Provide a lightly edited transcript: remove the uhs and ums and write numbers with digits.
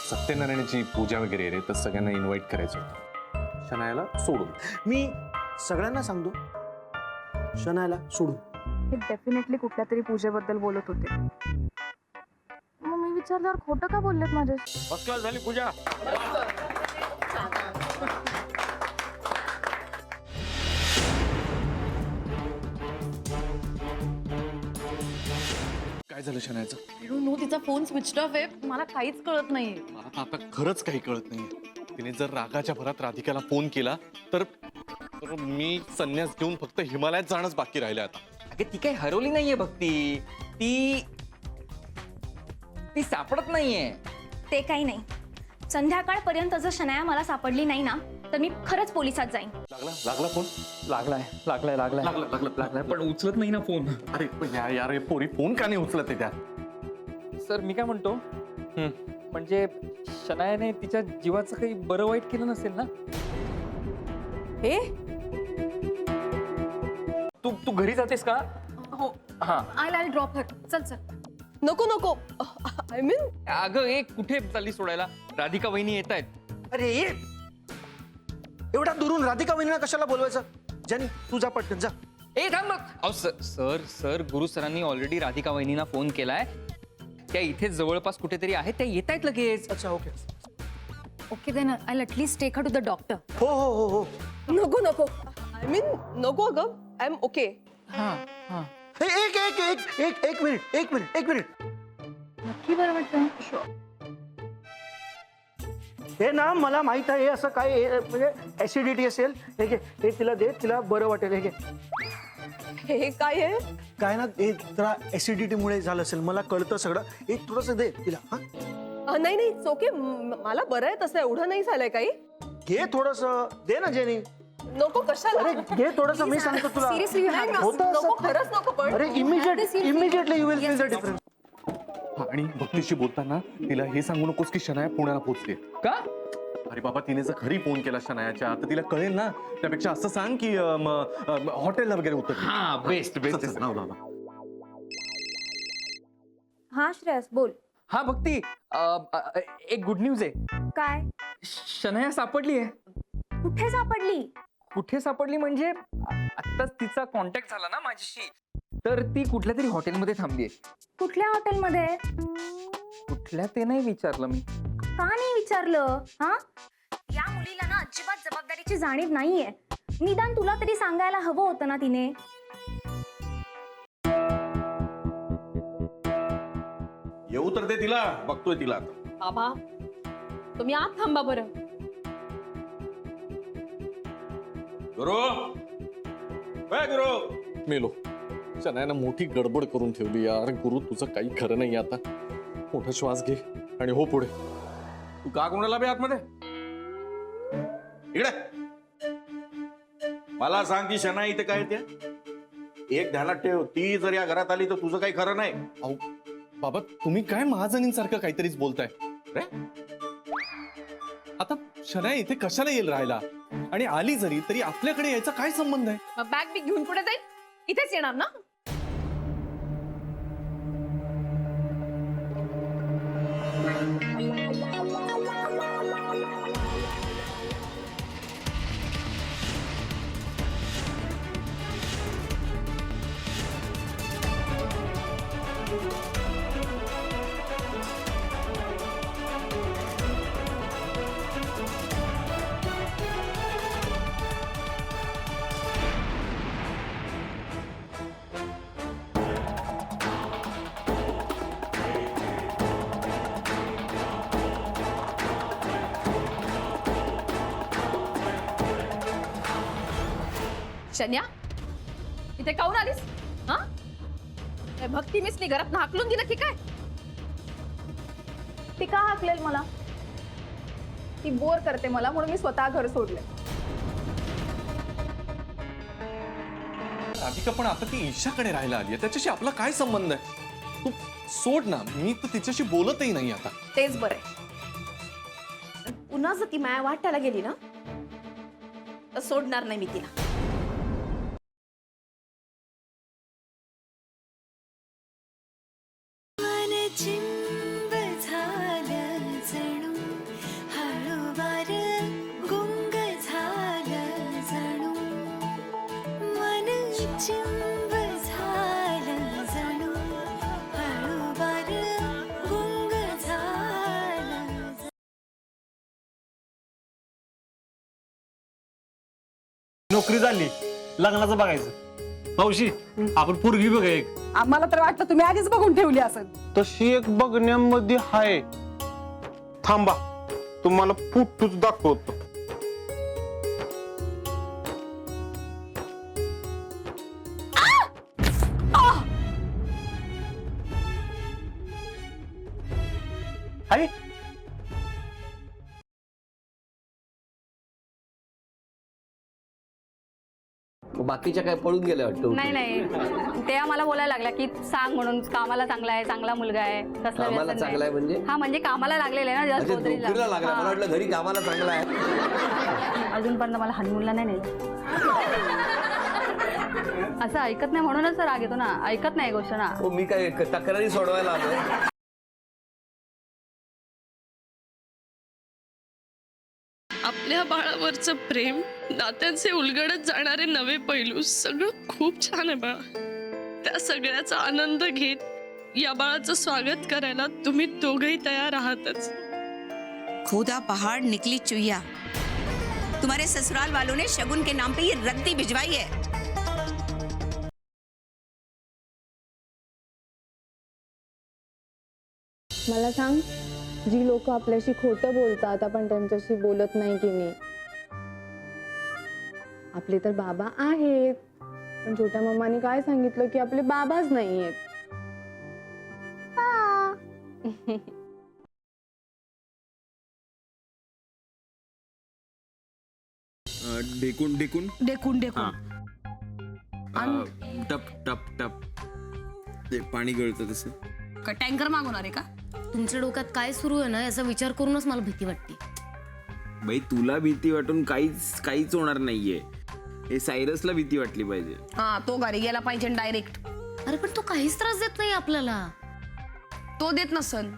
सत्यनारायणाची पूजा वगैरे रे, तर सगळ्यांना इन्व्हाइट करायचं होतं, शनायाला सोडून. मी सगळ्यांना सांगतो शनायाला सोडून. हे डेफिनेटली कुठल्या तरी पूजेबद्दल बोलत होते. मग मी विचारल्यावर खोटं का बोललेत माझ्याशी? फर्स्ट क्लास झाली पूजा. काय झालं शनायाचं? आय डोंट नो, तिचा फोन स्विच ऑफ आहे, मला काहीच कळत नाहीये. मला तर आता खरंच काही कळत नाहीये. तिने जर रागाच्या भरात राधिकाला फोन केला तर मी संन्यास घेऊन फक्त हिमालयात जाणंच बाकी राहिलं आता. अगं ती काही हरवली नाहीये भक्ती, ती सापडत नाहीये. ते काही नाही. संध्याकाळपर्यंत जर शनाया मला सापडली नाही ना तर मी खरंच पोलिसात जाईन. लागला फोन? लागलाय पण उचलत नाही ना फोन. अरे पण यार हे पोरी फोन का नाही उचलत आहे त्या? सर मी काय म्हणतो, म्हणजे शनायाने तिच्या जीवाचं काही बरं वाईट केलं नसेल ना? हे तू घरी जातेस का? हो, हा. I drop her. चल चल. नको नको, आय मीन अगं एक कुठे चालली सोडायला? राधिका वहिनी येत आहेत. अरे ये एवढ्या दुरून राधिका वहिनीला कशाला बोलवायचं? जानी तू जा पटकन जा. ए थांब बघ. अहो सर गुरु सरांनी ऑलरेडी राधिका वहिनींना फोन केलाय. त्या इथे जवळपास कुठेतरी आहेत, त्या येत आहेत लगेच. अच्छा okay. Okay then I at least take her to the doctor. हो हो हो हो. नको नको, आय मीन नको अगं, आय एम ओके. हा हा. एक एक एक एक एक मिनिट एक मिनिट एक मिनिट. नक्की बरं वाटतं? हे ना मला माहित आहे असं काय म्हणजे ऍसिडिटी असेल. हे घे, हे तिला दे, तिला बरं वाटेल. हे घे. हे काय आहे? काय ना हे जरा ऍसिडिटी मुळे झालं असेल, मला कळतं सगळं. एक थोडस दे तिला. हा नाही नाही ओके, मला बरं आहे तसं, एवढं नाही झालंय काही. घे थोडस, दे ना जेनी. नको कशाला? अरे घे थोडस, मी सांगतो तुला. Seriously, you have to- होतं असं. नको, खरंच नको पण. अरे immediately you will feel the difference. आणि भक्तीशी बोलताना तिला हे सांगू नकोस की शनाया पुण्याला पोहोचली. का? अरे बाबा, तिने जर घरी फोन केला शनायाच्या तर तिला कळेल ना. त्यापेक्षा असं सांग की हॉटेलला वगैरे उतर. हा बेस्ट बेस्ट. हा श्रेयस बोल. हा भक्ती, एक गुड न्यूज आहे. काय? शनाया सापडली आहे. कुठे सापडली? कुठे सापडली म्हणजे आत्ताच तिचा कॉन्टॅक्ट झाला ना माझ्याशी, तर ती कुठल्या तरी हॉटेलमध्ये थांबलीये. कुठल्या हॉटेलमध्ये? कुठल्या ते नाही विचारलं मी. का नाही विचारलं? हा, या मुलीला ना अजिबात जबाबदारीची जाणीव नाहीये. निदान तुला तरी सांगायला हवं होतं ना तिने. येऊ तर दे तिला, बघतोय तिला आता. बाबा तुम्ही आत थांबा बरं. गुरु मेलो. शनायानं मोठी गडबड करून ठेवली यार. गुरु तुझं काही खरं नाही आता. मोठा श्वास घे आणि हो पुढे. तू का कोणाला बे आतमध्ये? इकडे मला सांग की शना इथे काय त्या? एक ध्यानात ठेव, ती जर या घरात आली तर तुझं काही खरं नाही. अहो बाबा, तुम्ही काय महाजनींसारखं काहीतरीच बोलताय रे? आता शनाया इथे कशाला येईल राहायला? आणि आली जरी तरी आपल्याकडे यायचा काय संबंध आहे? मग बॅग बी घेऊन कुठे जाईल? इथेच येणार ना? शन्या, इथे काऊन आलीस? हा, काय भक्ती मिसली घरात हाकलून दिलं की काय? ती का हाकलेल मला? ती बोर करते मला, म्हणून मी स्वतः घर सोडले. राधिका पण आता ती ईशाकडे राहायला आली आहे, त्याच्याशी आपला काय संबंध आहे? तू सोड ना, मी तर तिच्याशी बोलतही नाही आता. तेच बरं. पुन्हा जर ती माया वाटायला गेली ना तर सोडणार नाही मी तिला. चिंब झालं जणू चिंब झालं जणू हळूवार गुंग झालं. नोकरी झाली, लग्नाचं बघायचं. मावशी, आपण पोरगी बघा एक. आम्हाला तर वाटतं तुम्ही आधीच बघून ठेवली असेल. तशी एक बघण्यामध्ये हाय. थांबा, तुम्हाला फोटोच दाखवतो. हाय. बाकीच्या काय पळून गेल्या वाटतं. नाही नाही ते आम्हाला बोलायला लागल्या की सांग म्हणून कामाला चांगला आहे, चांगला मुलगा आहे, कसलं कामाला व्यसन चांगला आहे नाही. म्हणजे? हा म्हणजे कामाला लागलेले ना जस्ट अच्छा, नोकरीला लागला. मला वाटलं घरी कामाला चांगला आहे. अजूनपर्यंत मला हनीमूनला नाही नेलं. असं ऐकत नाही म्हणूनच राग येतो ना, ऐकत नाही गोष्ट ना. हो, मी काय तक्रारी सोडवायला आलोय. आपल्या बाळावरचं प्रेम, नात्यांचे उलगडत जाणारे नवे पैलू सगळं खूप छान आहे बाळा. त्या सगळ्याचा आनंद घेत या बाळाचं स्वागत करायला तुम्ही दोघंही तयार आहातच. खुदा पहाड़ निकली चुईया. तुम्हारे ससुराल वालों ने शगुन के नाम पे ये रद्दी भिजवाई है. मला सांग, जी लोक आपल्याशी खोटं बोलतात आपण त्यांच्याशी बोलत नाही की नाही, आपले तर बाबा आहेत, पण छोट्या मम्मानी काय सांगितलं की आपले बाबाच नाही आहेत. ढेकून ढेकून डेकून डेकून टप टप टप ते पाणी गळतं तसं. टँकर मागवणार आहे का? तुमच्या डोक्यात काय सुरू आहे ना याचा विचार करूनच मला भीती वाटते. बाई, तुला भीती वाटून काहीच होणार नाहीये. हे सायरसला भीती वाटली पाहिजे. हा, तो घरी गेला पाहिजे डायरेक्ट. अरे पण तो काहीच त्रास देत नाही आपल्याला. तो देत नसन